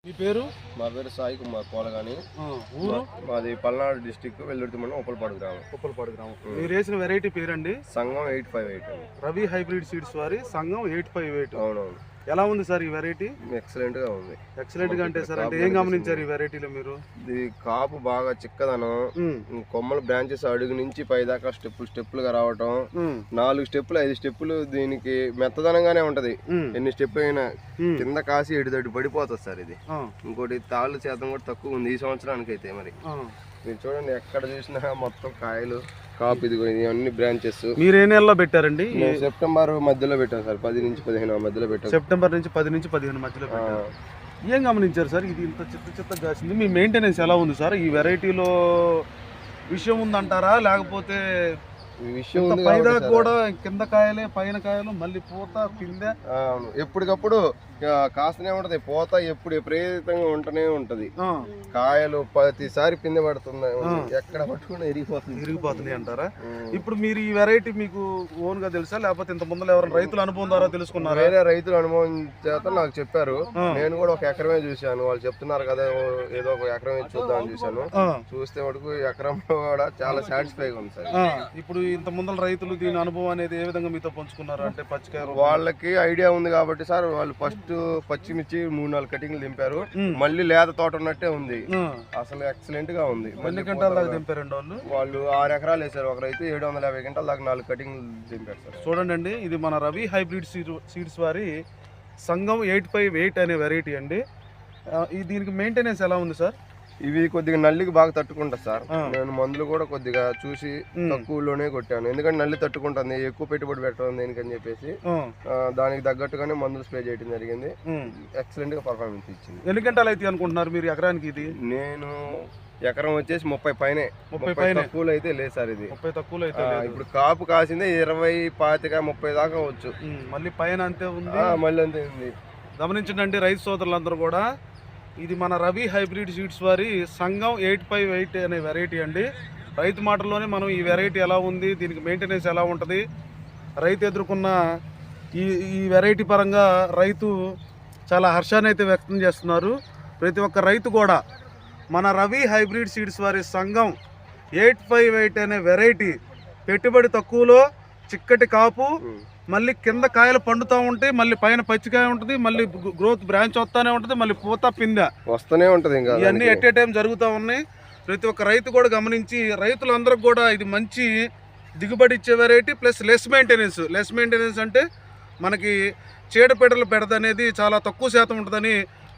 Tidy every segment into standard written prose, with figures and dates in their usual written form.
మీ పేరు? మా పేరు సాయి కుమార్ పోలగాని. ఊరు మాది పల్నాడు డిస్టిక్ వెల్లుర్తి మండలం ఉప్పలపాడు గ్రామం. ఉప్పలపాడు గ్రామం. మీరు వేసిన వెరైటీ పేరండి? సంఘం 858 అండి. రవి హైబ్రిడ్ సీడ్స్ వారి సంఘం 858. అవునవును. ఎలా ఉంది సార్ ఈ వెరైటీ? ఎక్సలెంట్ గా ఉంది. ఎక్సలెంట్ గా అంటే సార్ అంటే ఏం గమనించారు ఈ వెరైటీలో మీరు? ఇది కాపు బాగా చిక్కదనం, కొమ్మల బ్రాంచెస్ అడుగు నుంచి పై దాకా స్టెప్పులుగా రావటం, 4 స్టెప్పులు 5 స్టెప్పులు దీనికి మెత్తదనంగానే ఉంటది. ఎన్ని స్టెప్ అయినా కింద కాసి ఎడుదడ్డు పడిపోతుంది సార్. ఇది ఇంకోటి తాళ్ళు శాతం కూడా తక్కువ ఉంది ఈ సంవత్సరానికి అయితే. మరి మీరు చూడండి ఎక్కడ చూసినా మొత్తం కాయలు కాపు. ఇది అన్ని బ్రాంచెస్. మీరు ఏ నెలలో పెట్టారండి? సెప్టెంబర్ మధ్యలో పెట్టాం సార్. 10 నుంచి 15 మధ్యలో పెట్టాం. సెప్టెంబర్ నుంచి 10 నుంచి 15 మధ్యలో పెట్టారు. ఏం గమనించారు సార్ ఇది ఇంత చిత్త కాసింది? మీ మెయింటెనెన్స్ ఎలా ఉంది సార్? ఈ వెరైటీలో విషయం ఉందంటారా లేకపోతే విషయం పైదా కూడా కింద కాయలే పైన కాయలు మళ్ళీ పూత పిందె ఎప్పటికప్పుడు కాస్తనే ఉంటది. పూత ఎప్పుడు విపరీతంగా ఉంటూనే ఉంటది. కాయలు ప్రతిసారి పిందె పడుతుంది. ఎక్కడ పట్టుకుని ఇరిగిపోతుంది అంటారా? ఇప్పుడు మీరు ఈ వెరైటీ మీకు ఓన్ గా తెలుసా లేకపోతే ఇంత ముందు ఎవరైనా రైతుల అనుభవం ద్వారా తెలుసుకున్నారు? వేరే రైతుల అనుభవం చేత నాకు చెప్పారు. నేను కూడా ఒక ఎకరమే చూశాను. వాళ్ళు చెప్తున్నారు కదా ఏదో ఒక ఎకరమే చూద్దామని చూశాను. చూస్తే మటుకు ఎకరంలో కూడా చాలా సాటిస్ఫైగా ఉంది సార్. ఇప్పుడు ఇంత ముందర రైతులు దీని అనుభవం అనేది ఏ విధంగా మీతో పంచుకున్నారు? అంటే పచ్చికాయ వాళ్ళకి ఐడియా ఉంది కాబట్టి సార్ వాళ్ళు ఫస్ట్ పచ్చిమిర్చి 3-4 కటింగ్లు దింపారు. మళ్ళీ లేత తోట ఉన్నట్టే ఉంది. అసలు ఎక్సలెంట్ గా ఉంది. ఎన్ని గంటల దాకా దింపారండి వాళ్ళు 6 ఎకరాలు వేసారు. ఒక రైతు 750 గంటల దాకా 4 కటింగ్లు దింపారు సార్. చూడండి అండి, ఇది మన రవి హైబ్రిడ్ సీడ్స్ వారి సంఘం 858 అనే వెరైటీ అండి. దీనికి మెయింటెనెన్స్ ఎలా ఉంది సార్? ఇవి కొద్దిగా నల్లికి బాగా తట్టుకుంటారు సార్. నేను మందులు కూడా కొద్దిగా చూసి తక్కువలోనే కొట్టాను. ఎందుకంటే నల్లి తట్టుకుంటుంది, ఎక్కువ పెట్టుబడి పెట్టడం దేనికని చెప్పేసి దానికి తగ్గట్టుగానే మందులు స్ప్రే చేయడం జరిగింది. ఎక్సలెంట్ గా పర్ఫార్మెన్స్ ఇచ్చింది. ఎన్ని గంటలు అయితే అనుకుంటున్నారు మీరు ఎకరానికి? ఇది నేను ఎకరం వచ్చేసి 30 పైనే. 30 తక్కువలో అయితే లేదు సార్. ఇది 30 తక్కువలో అయితే ఇప్పుడు కాపు కాసిందే 20, 25, 30 దాకా వచ్చు. మళ్ళీ పైన అంతే ఉంది. మళ్ళీ అంతే ఉంది. గమనించండి రైతు సోదరులందరూ కూడా, ఇది మన రవి హైబ్రిడ్ సీడ్స్ వారి సంఘం 858 అనే వెరైటీ అండి. రైతు మాటల్లోనే మనం ఈ వెరైటీ ఎలా ఉంది, దీనికి మెయింటెనెన్స్ ఎలా ఉంటుంది, రైతు ఎదుర్కొన్న ఈ వెరైటీ పరంగా రైతు చాలా హర్షాన్ని అయితే వ్యక్తం చేస్తున్నారు. ప్రతి ఒక్క రైతు కూడా మన రవి హైబ్రిడ్ సీడ్స్ వారి సంఘం 858 అనే వెరైటీ పెట్టుబడి తక్కువలో చిక్కటి కాపు, మళ్ళీ కింద కాయలు పండుతూ ఉంటాయి, మళ్ళీ పైన పచ్చికాయ ఉంటుంది, మళ్ళీ గ్రోత్ బ్రాంచ్ వస్తూనే ఉంటుంది, మళ్ళీ పూత పిందె వస్తూనే ఉంటుంది. ఇవన్నీ ఎట్ ఏ టైం జరుగుతూ ఉన్నాయి. ప్రతి ఒక్క రైతు కూడా గమనించి రైతులందరికీ కూడా ఇది మంచి దిగుబడి ఇచ్చే వెరైటీ. ప్లస్ లెస్ మెయింటెనెన్స్ అంటే మనకి చీడపీడలు బెడద అనేది చాలా తక్కువ శాతం ఉంటుందని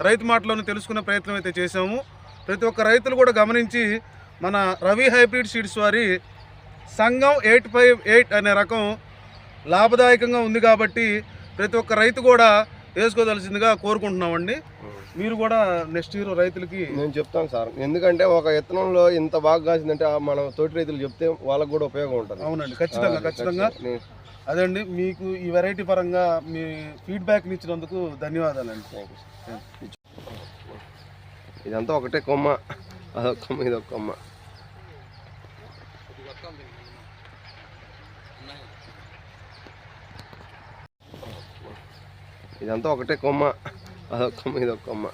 రైతు మాటలోనే తెలుసుకునే ప్రయత్నం అయితే చేసాము. ప్రతి ఒక్క రైతులు కూడా గమనించి మన రవి హైబ్రిడ్ సీడ్స్ వారి సంఘం 858 అనే రకం లాభదాయకంగా ఉంది కాబట్టి ప్రతి ఒక్క రైతు కూడా వేసుకోదలసిందిగా కోరుకుంటున్నామండి. మీరు కూడా నెక్స్ట్ ఇయర్ రైతులకి నేను చెప్తాను సార్. ఎందుకంటే ఒక విత్తనంలో ఇంత బాగా కాసిందంటే మనం తోటి రైతులు చెప్తే వాళ్ళకు కూడా ఉపయోగం ఉంటుంది. అవునండి, ఖచ్చితంగా. అదండి, మీకు ఈ వెరైటీ పరంగా మీ ఫీడ్బ్యాక్ని ఇచ్చినందుకు ధన్యవాదాలండి. ఇదంతా ఒకటే కొమ్మ, అదొక కొమ్మ, ఇదొక కొమ్మ. ఇదంతా ఒకటే కొమ్మ, అదొక కొమ్మ, ఇదొక కొమ్మ.